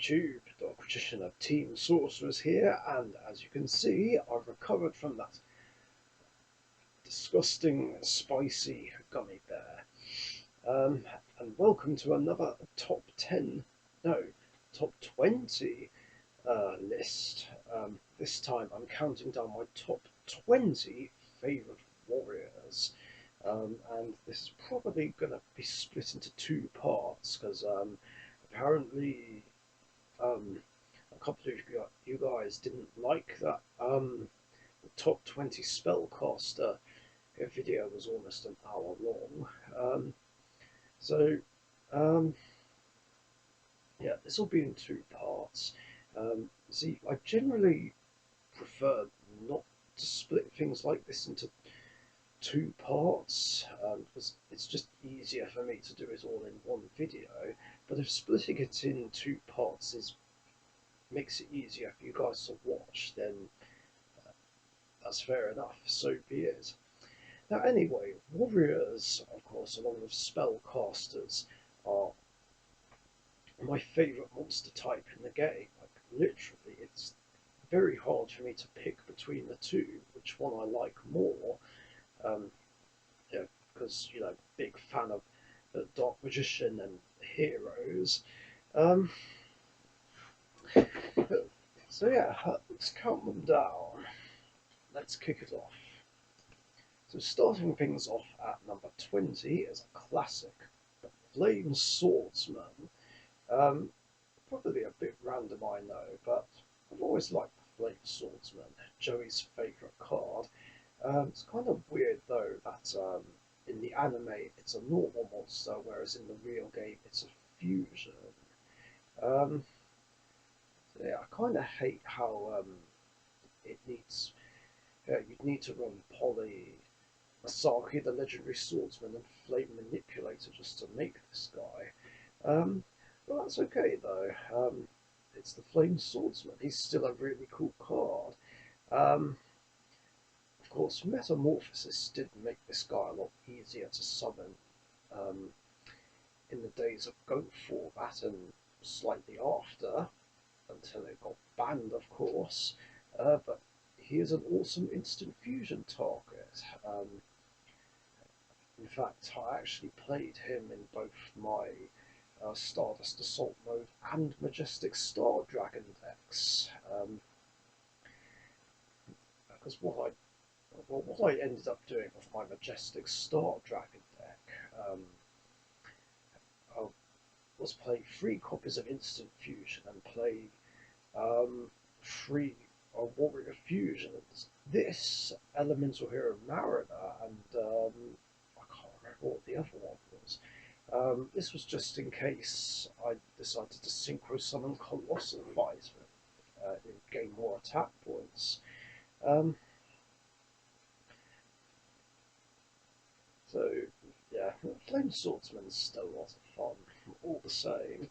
YouTube, the Richician of Team Sorcerers here, and as you can see, I've recovered from that disgusting, spicy gummy bear. And welcome to another top 10, no, top 20 list. This time I'm counting down my top 20 favourite warriors. And this is probably going to be split into two parts because apparently a couple of you guys didn't like that the top 20 spellcaster video was almost an hour long. So yeah, this will be in two parts. See, I generally prefer not to split things like this into two parts because it's just easier for me to do it all in one video. But if splitting it in two parts makes it easier for you guys to watch, then that's fair enough. So be it. Now, anyway, warriors, of course, along with spellcasters, are my favourite monster type in the game. Like, literally, it's very hard for me to pick between the two, which one I like more. Yeah, because, big fan of the Dark Magician and Heroes. So yeah, let's count them down. Let's kick it off. So starting things off at number 20 is a classic, the Flame Swordsman. Probably a bit random, I know, but I've always liked the Flame Swordsman, Joey's favourite card. It's kind of weird though that in the anime it's a normal monster, whereas in the real game it's a fusion. So yeah, I kind of hate how it needs. You'd need to run Polly, Masaki, the legendary swordsman, and Flame Manipulator just to make this guy. But that's okay though. It's the Flame Swordsman. He's still a really cool card. Of course, Metamorphosis did make this guy a lot easier to summon in the days of Goat format and slightly after, until it got banned, of course. But he is an awesome instant fusion target. In fact, I actually played him in both my Stardust Assault mode and Majestic Star Dragon decks. Because what I ended up doing with my Majestic Star Dragon deck was play 3 copies of Instant Fusion and play 3 Warrior Fusions. This, Elemental Hero Mariner, and I can't remember what the other one was. This was just in case I decided to Synchro Summon Colossal Fighter and gain more attack points. So, yeah, Flame Swordsman's still a lot of fun, all the same.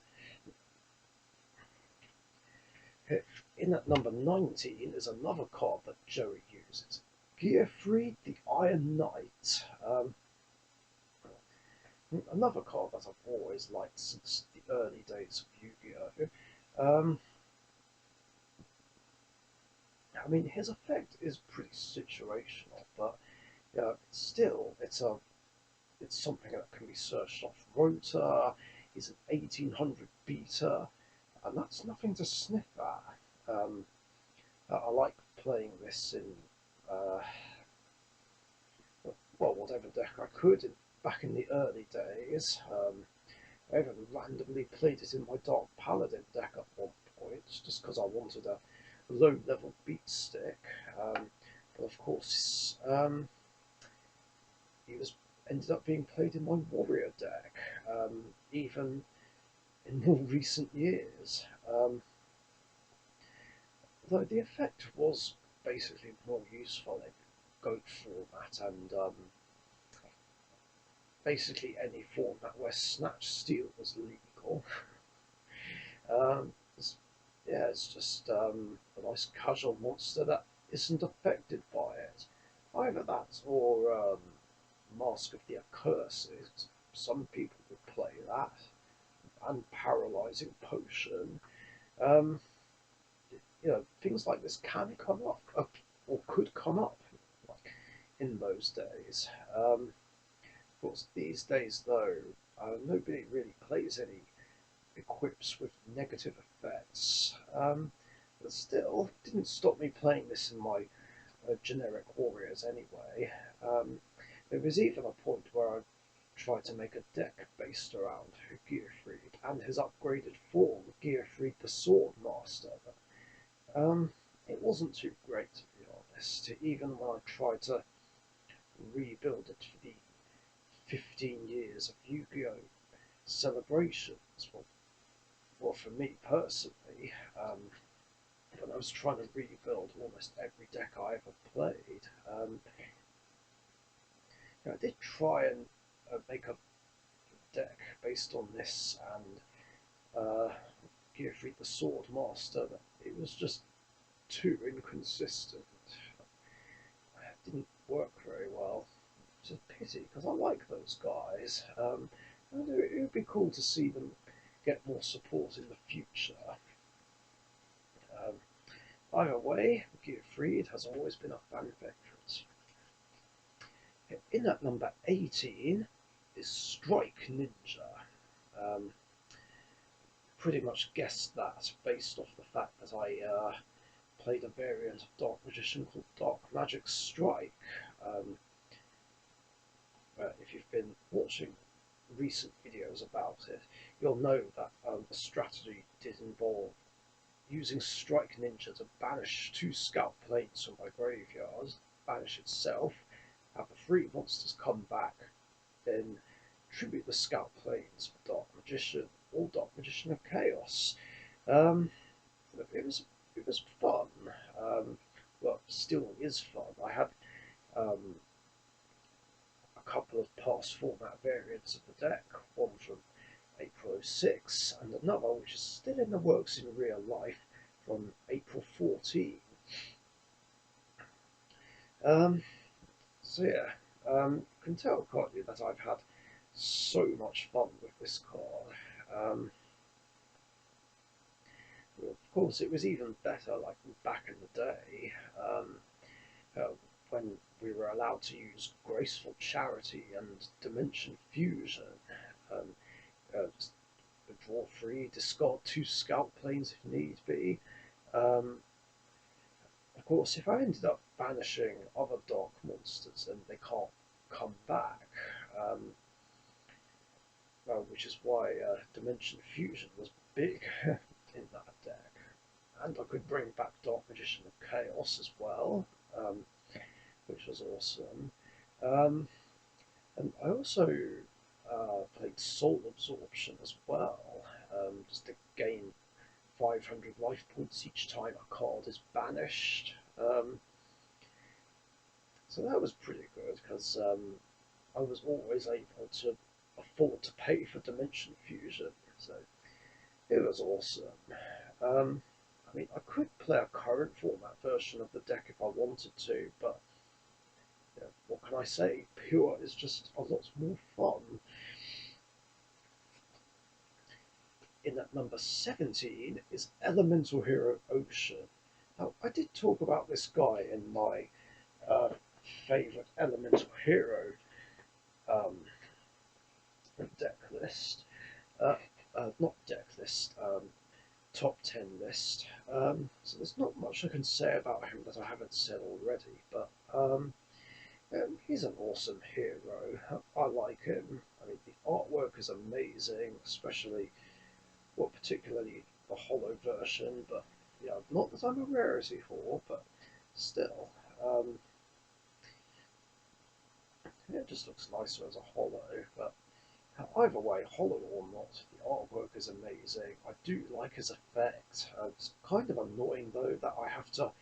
In at number 19 is another card that Joey uses, Gearfried the Iron Knight. Another card that I've always liked since the early days of Yu-Gi-Oh! I mean, his effect is pretty situational, but it's something that can be searched off Rota. He's an 1800 beta, and that's nothing to sniff at. I like playing this in, whatever deck I could back in the early days. I even randomly played it in my Dark Paladin deck at one point, just because I wanted a low-level beat stick. But of course, he ended up being played in my Warrior deck, even in more recent years. Though the effect was basically more useful in Goat format and basically any format where Snatch Steal was legal. It's just a nice casual monster that isn't affected by it. Either that or Mask of the Accursed. Some people would play that. And Paralyzing Potion. Um, things like this can come up, or could come up, like, in those days. Of course, these days though, nobody really plays any equips with negative effects. But still, didn't stop me playing this in my generic warriors anyway. Um, there was even a point where I tried to make a deck based around Gearfried and his upgraded form, Gearfried the Swordmaster. But, it wasn't too great, to be honest, even when I tried to rebuild it for the 15 years of Yu-Gi-Oh! Celebrations. Well, for me personally, when I was trying to rebuild almost every deck I ever played, I did try and make a deck based on this and Gearfried the Swordmaster, but it was just too inconsistent. It didn't work very well. It's a pity because I like those guys. It would be cool to see them get more support in the future. Um, Either way, Gearfried has always been a fan favourite. In at number 18 is Strike Ninja. Um, Pretty much guessed that based off the fact that I played a variant of Dark Magician called Dark Magic Strike. If you've been watching recent videos about it, you'll know that the strategy did involve using Strike Ninja to banish 2 scout planes from my graveyard, banish itself, have the 3 monsters come back, then tribute the scout planes for Dark Magician or Dark Magician of Chaos. Um, it was fun. Well, still is fun. I had a couple of past format variants of the deck, one from April 06 and another which is still in the works in real life from April 14. So yeah, you can tell, can't you, that I've had so much fun with this card. Of course, it was even better like back in the day, when we were allowed to use Graceful Charity and Dimension Fusion. Just draw 3, discard 2 scout planes if need be. Of course, if I ended up banishing other dark monsters, then they can't come back. Which is why Dimension Fusion was big in that deck. And I could bring back Dark Magician of Chaos as well, which was awesome. And I also played Soul Absorption as well, just to gain 500 life points each time a card is banished. So that was pretty good because I was always able to afford to pay for Dimension Fusion, so it was awesome. I mean, I could play a current format version of the deck if I wanted to, but what can I say? Pure is just a lot more fun. In at number 17 is Elemental Hero Ocean. Now, I did talk about this guy in my favourite Elemental Hero deck list. Not deck list, top 10 list. So there's not much I can say about him that I haven't said already, but he's an awesome hero. I like him. I mean, the artwork is amazing, especially, well, particularly the hollow version, but yeah, not that I'm a rarity for, but still. It just looks nicer as a hollow, but either way, hollow or not, the artwork is amazing. I do like his effect. It's kind of annoying though that I have to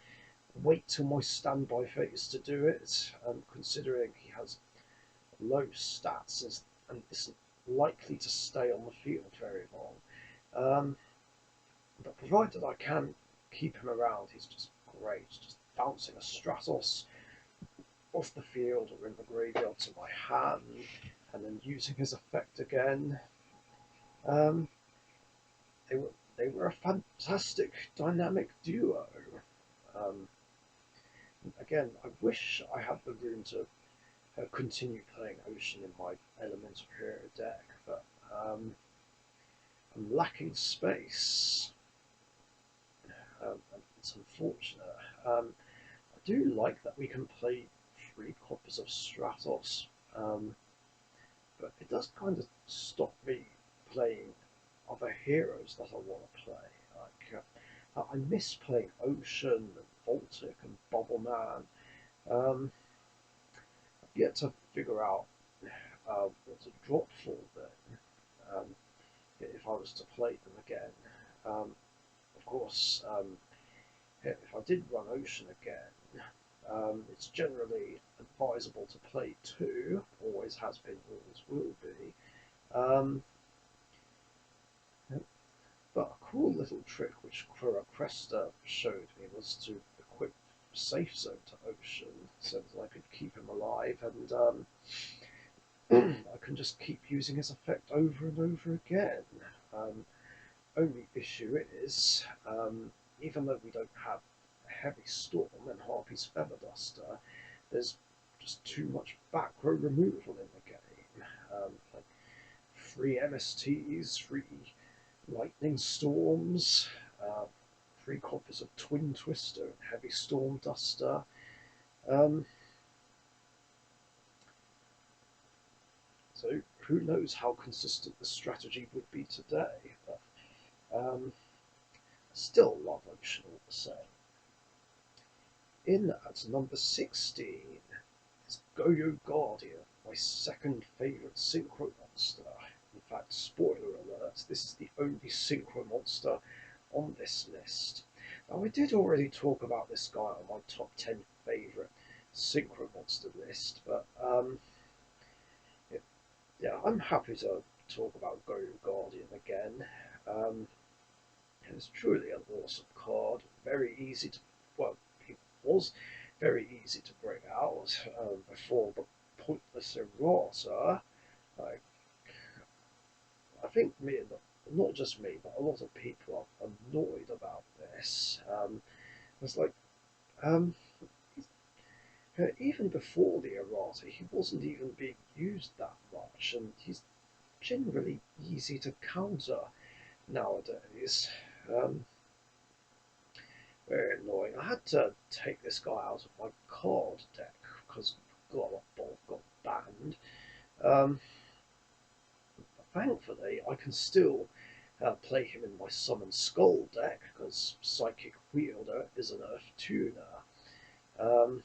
wait till my standby phase to do it, considering he has low stats and isn't likely to stay on the field very long. But provided I can keep him around, he's just great. Just bouncing a Stratos off the field or in the graveyard to my hand, and then using his effect again. they were a fantastic dynamic duo. Um, Again, I wish I had the room to continue playing Ocean in my Elemental Hero deck, but I'm lacking space. And it's unfortunate. I do like that we can play 3 copies of Stratos, but it does kind of stop me playing other heroes that I want to play. Like I miss playing Ocean and Voltic and Bubble Man. Um, I've yet to figure out what to drop for them if I was to play them again. Of course, if I did run Ocean again, it's generally advisable to play 2, always has been, always will be. Um, but a cool little trick which Cresta showed me was to equip Safe Zone to Ocean so that I could keep him alive, and I can just keep using his effect over and over again. Only issue is, even though we don't have Heavy Storm and Harpy's Feather Duster, there's just too much back row removal in the game. Like 3 MSTs, 3 Lightning Storms, 3 copies of Twin Twister and Heavy Storm Duster. Um, so who knows how consistent the strategy would be today, but I still love Ocean all the same. In at number 16 is Goku Guardian, my second favourite synchro monster. In fact, spoiler alert, this is the only synchro monster on this list. Now, I did already talk about this guy on my top 10 favourite synchro monster list, but yeah, I'm happy to talk about Goku Guardian again. It's truly an awesome card, very easy to, well, it was very easy to bring out before the pointless errata. Like, I think me, not just me, but a lot of people are annoyed about this. It's like, um, even before the errata, he wasn't even being used that much, and he's generally easy to counter nowadays. Um, Very annoying. I had to take this guy out of my card deck because God, Bolt got banned. Um, Thankfully, I can still play him in my Summon Skull deck because Psychic Wielder is an Earth Tuner. Um,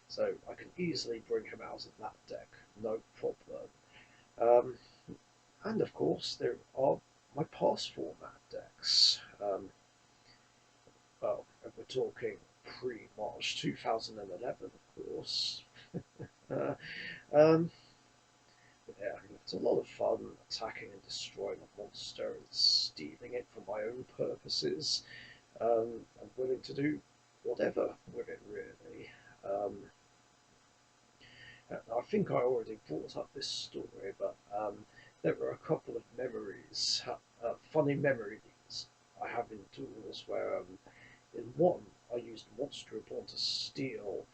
so I can easily bring him out of that deck, no problem. Um, and of course, there are my past format decks. Well, if we're talking pre-March 2011, of course. uh, um, yeah, it's a lot of fun attacking and destroying a monster and stealing it for my own purposes. I'm willing to do whatever with it, really. I think I already brought up this story, but there were a couple of memories, funny memories I have in duels where in one I used Monsterborn to steal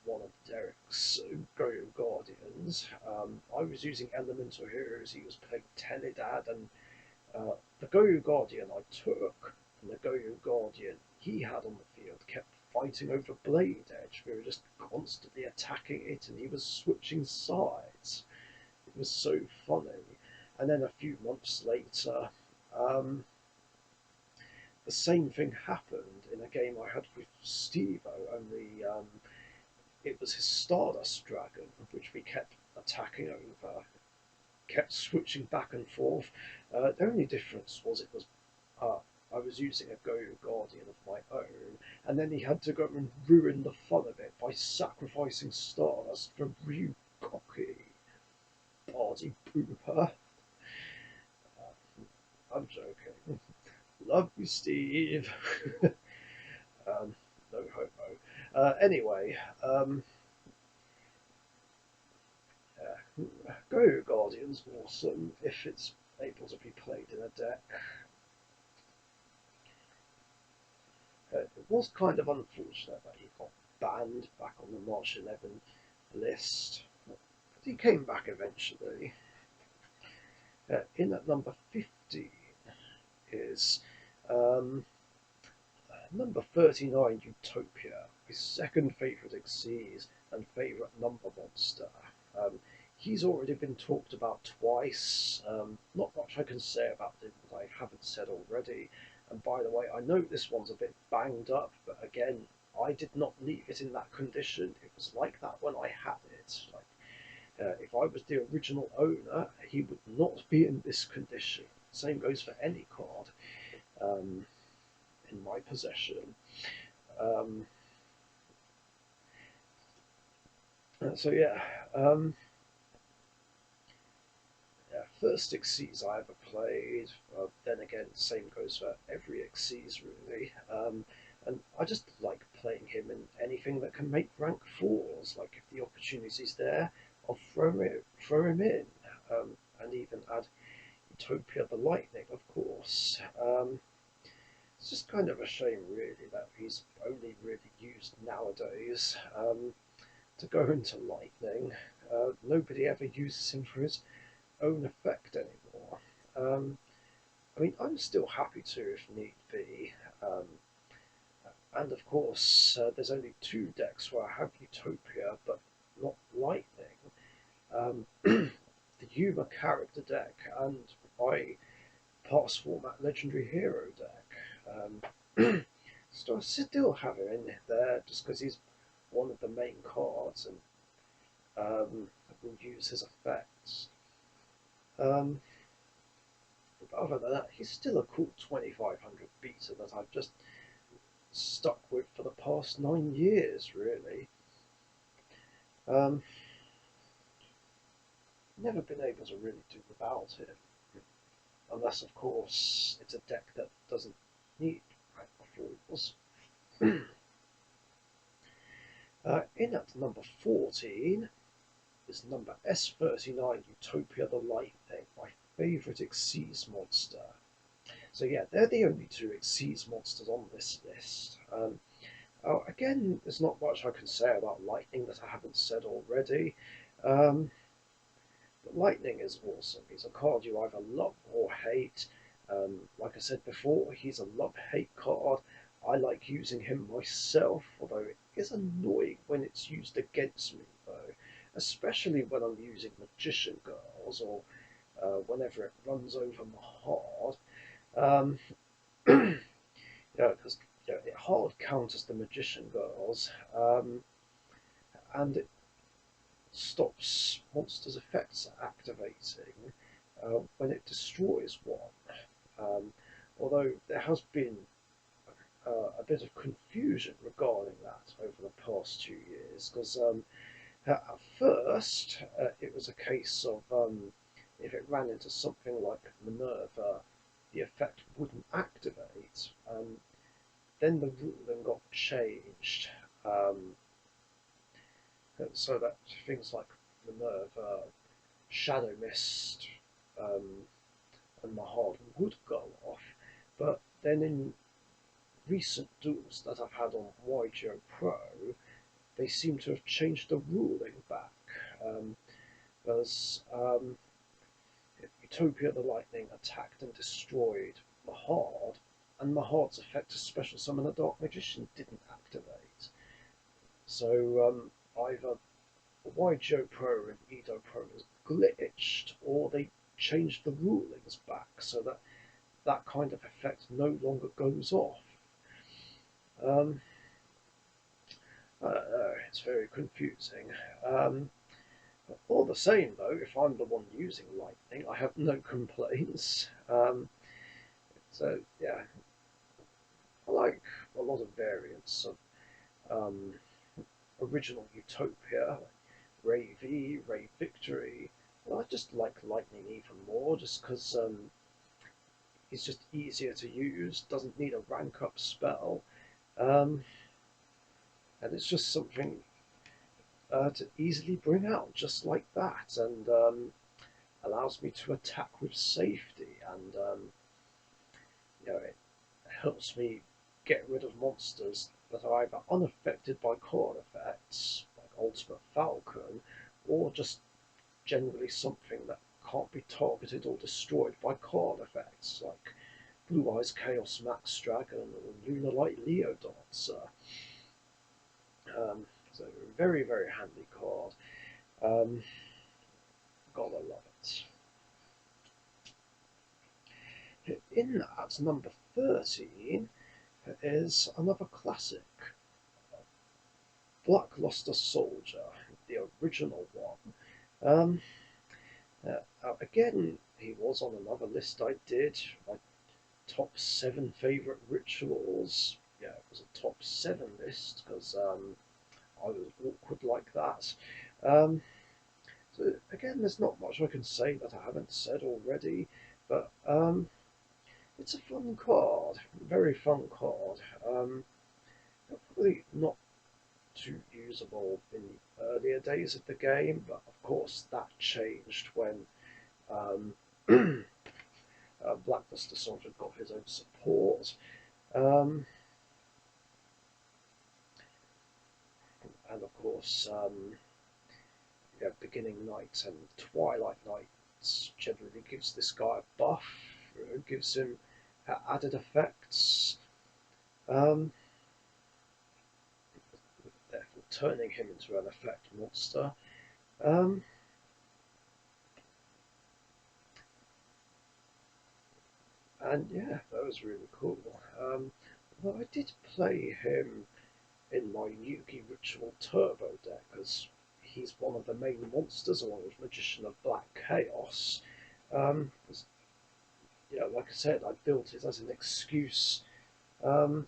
one of Derek's Goku Guardians. I was using Elemental Heroes, he was playing Teledad, and the Goku Guardian I took, and the Goku Guardian he had on the field kept fighting over Blade Edge. We were just constantly attacking it, and he was switching sides. It was so funny. And then a few months later, um, the same thing happened in a game I had with Steve-O, only it was his Stardust Dragon, which we kept attacking over, kept switching back and forth. The only difference was I was using a Goku Guardian of my own, and then he had to go and ruin the fun of it by sacrificing Stardust for Ryukoki. Party pooper. I'm joking. Love you, Steve. No homo. Anyway, yeah. Goku Guardian's awesome if it's able to be played in a deck. It was kind of unfortunate that he got banned back on the March 11 list, but he came back eventually. In at number 15 is number 39, Utopia, his second favourite Xyz and favourite number monster. He's already been talked about twice. Not much I can say about him that I haven't said already. And by the way, I know this one's a bit banged up, but again, I did not leave it in that condition. It was like that when I had it. If I was the original owner, he would not be in this condition. Same goes for any card in my possession. So yeah, first Xyz I ever played. Then again, same goes for every Xyz really. And I just like playing him in anything that can make rank 4s. Like if the opportunity's there, I'll throw him in, and even add Utopia the Lightning, of course. It's just kind of a shame, really, that he's only really used nowadays to go into Lightning. Nobody ever uses him for his own effect anymore. I mean, I'm still happy to if need be. And of course, there's only 2 decks where I have Utopia, but not Lightning. The Yuma character deck and my past format legendary hero deck. So I still have him in there just because he's one of the main cards and will use his effects. But other than that, he's still a cool 2500 beta that I've just stuck with for the past 9 years, really. Never been able to really do without him. Unless, of course, it's a deck that doesn't need rank 4s. In at number 14 is number S39, Utopia the Lightning, my favourite Xyz monster. So yeah, they're the only 2 Xyz monsters on this list. Again, there's not much I can say about Lightning that I haven't said already. But Lightning is awesome. He's a card you either love or hate. Like I said before, he's a love-hate card. I like using him myself, although it is annoying when it's used against me, though. Especially when I'm using Magician Girls, or whenever it runs over my hard. Because it hard counters the Magician Girls, and it stops monsters' effects activating when it destroys one. Although there has been a bit of confusion regarding that over the past 2 years, because at first it was a case of if it ran into something like Minerva, the effect wouldn't activate. Then the ruling got changed, so that things like Minerva, Shadow Mist, and Mahad would go off. But then in recent duels that I've had on YGO Pro, they seem to have changed the ruling back. Because Utopia the Lightning attacked and destroyed Mahad, and Mahad's effect to special summon a Dark Magician didn't activate. So either YGO Pro and Edo Pro has glitched, or they changed the rulings back so that that kind of effect no longer goes off. I don't know, it's very confusing. All the same, though, if I'm the one using Lightning, I have no complaints. So, yeah, I like a lot of variants of original Utopia, Ray V, Ray Victory. Well, I just like Lightning even more, just because he's just easier to use, doesn't need a rank up spell, and it's just something to easily bring out just like that. And allows me to attack with safety, and it helps me get rid of monsters that are either unaffected by core effects, like Ultimate Falcon, or just generally something that can't be targeted or destroyed by core effects, like Blue Eyes Chaos Max Dragon or Lunar Light Leo Dancer. So very, very handy card. Um, gotta love it. In at number 13 is another classic, Blackmaster Soldier, the original one. Um, Again, he was on another list I did, my top 7 favourite rituals. Yeah, it was a top 7 list because I was awkward like that. Um, so again, there's not much I can say that I haven't said already, but it's a fun card, very fun card. Probably not too usable in the earlier days of the game, but of course that changed when um, Blackmaster Soldier got his own support. Um, and of course, Beginning Night and Twilight Nights generally gives this guy a buff, gives him added effects, therefore turning him into an effect monster. Um, and yeah, that was really cool. Well, I did play him in my Yugi Ritual Turbo deck as he's one of the main monsters along with Magician of Black Chaos. Um, like I said, I built it as an excuse um,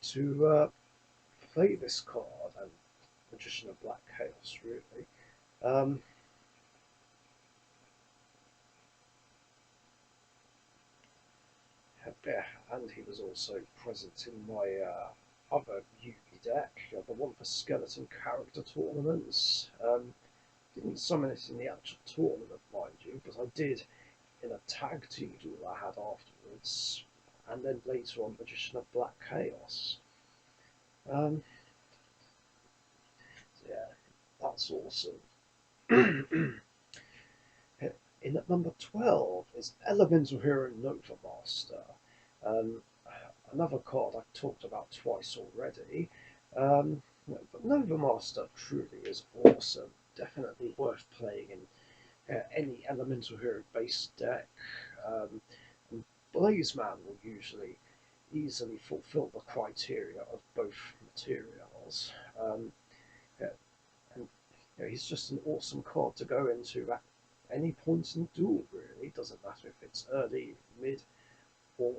to play this card and Magician of Black Chaos, really. Um, yeah, and he was also present in my other Yugi deck, the one for Skeleton Character Tournaments. Didn't summon it in the actual tournament, mind you, but I did in a tag team duel I had afterwards, and then later on Magician of Black Chaos. So yeah, that's awesome. In at number 12 is Elemental Hero Nova Master. Um, Another card I've talked about twice already. But Nova Master truly is awesome. Definitely worth playing in any Elemental Hero based deck. And Blazeman will usually easily fulfill the criteria of both materials. Yeah, and he's just an awesome card to go into at any point in the duel, really. Doesn't matter if it's early, mid, or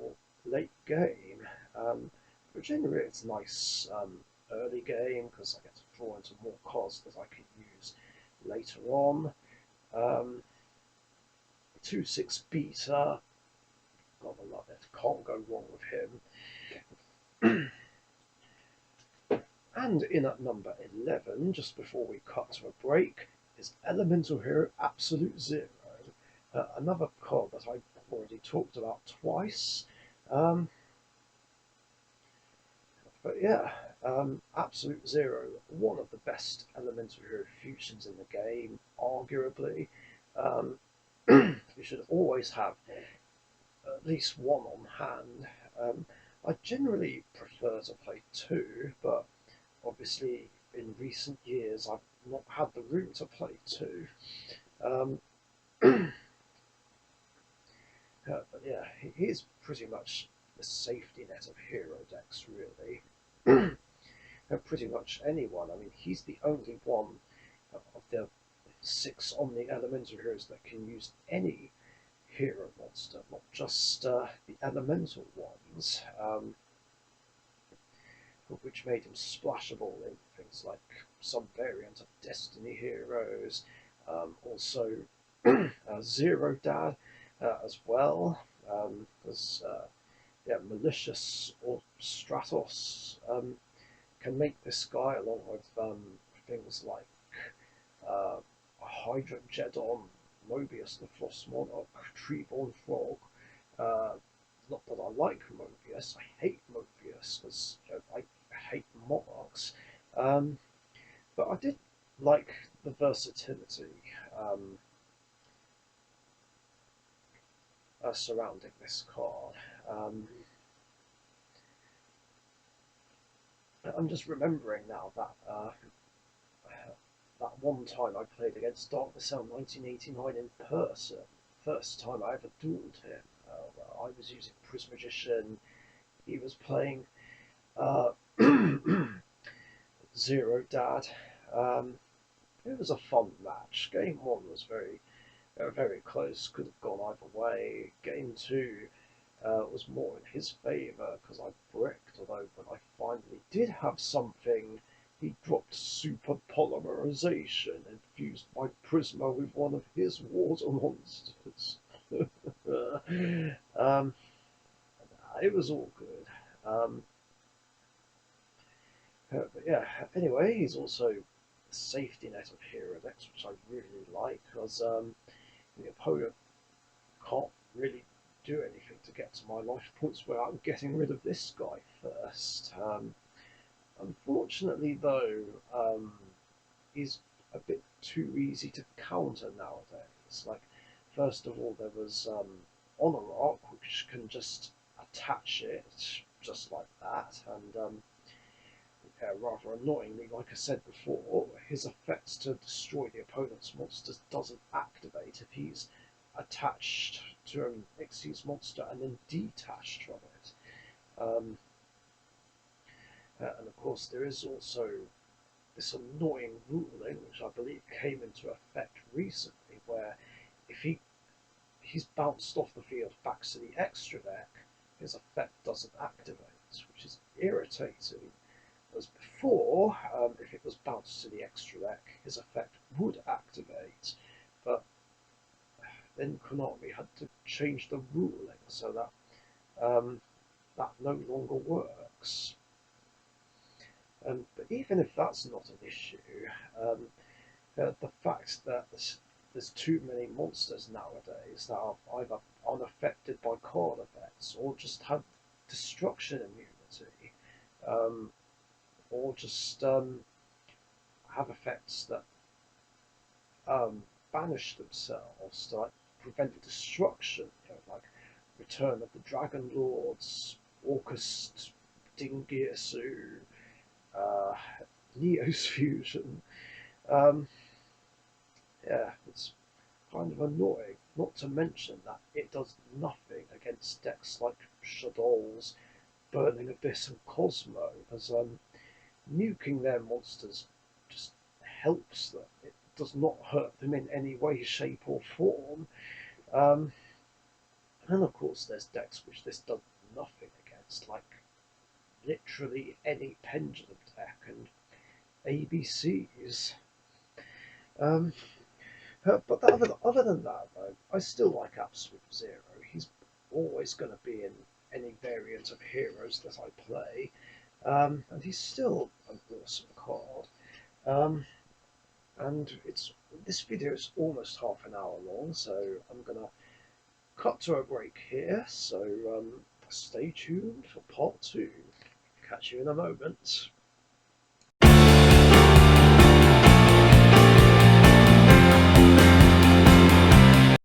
late game. But generally, it's nice early game because I get to draw into more cards that I can use later on. 2/6 beta, gotta love it. Can't go wrong with him. And in at number 11, just before we cut to a break, is Elemental Hero Absolute Zero. Another card that I've already talked about twice. But yeah, Absolute Zero, one of the best Elemental Hero fusions in the game, arguably. You should always have at least one on hand. I generally prefer to play two, but obviously in recent years I've not had the room to play two. Um, but yeah, he's pretty much the safety net of hero decks, really. Pretty much anyone. I mean, he's the only one of the 6 Omni Elemental heroes that can use any hero monster, not just the elemental ones, which made him splashable in things like some variant of Destiny heroes, also Zero Dad as well, because Malicious or Stratos can make this guy, along with things like Hydrogeddon, Mobius the Frost Monarch, Treeborn Frog. Uh, Not that I like Mobius, I hate Mobius because I hate monarchs. Um, but I did like the versatility um, surrounding this card. Um, I'm just remembering now that that one time I played against Dark Cell 1989 in person. First time I ever duelled him. I was using Prismagician. He was playing uh, Zero Dad. Um, it was a fun match. Game one was very close. Could have gone either way. Game two was more in his favour because I bricked. Although when I finally did have something, he dropped super polymerization and fused my Prisma with one of his water monsters. um, it was all good. But yeah, anyway, he's also a safety net of hero decks, which I really like because the opponent can't really do anything to get to my life points without getting rid of this guy first. Unfortunately, though, he's a bit too easy to counter nowadays. Like, first of all, there was Honor Rock, which can just attach it just like that, and rather annoyingly, like I said before, his effects to destroy the opponent's monsters doesn't activate if he's attached to an Xyz monster and then detached from it. Um, and of course, there is also this annoying ruling, which I believe came into effect recently, where if he's bounced off the field back to the extra deck, his effect doesn't activate, which is irritating. As before, if it was bounced to the extra deck, his effect would activate, but then Konami had to change the ruling so that that no longer works. But even if that's not an issue, um, the fact that there's too many monsters nowadays that are either unaffected by card effects or just have destruction immunity, um, or just have effects that banish themselves to like prevent destruction, like Return of the Dragon Lords, Orcust Dingirsu, uh, Neo's Fusion. Um, yeah, it's kind of annoying. Not to mention that it does nothing against decks like Shadol's, Burning Abyss, and Cosmo, as nuking their monsters just helps them. It does not hurt them in any way, shape, or form. Um, and of course, there's decks which this does nothing against, like literally any pendulum deck and ABCs. Um, but other than that, though, I still like Absolute Zero. He's always going to be in any variant of heroes that I play, and he's still an awesome card. Um, and it's this video is almost half an hour long, so I'm gonna cut to a break here. So stay tuned for part two. Catch you in a moment.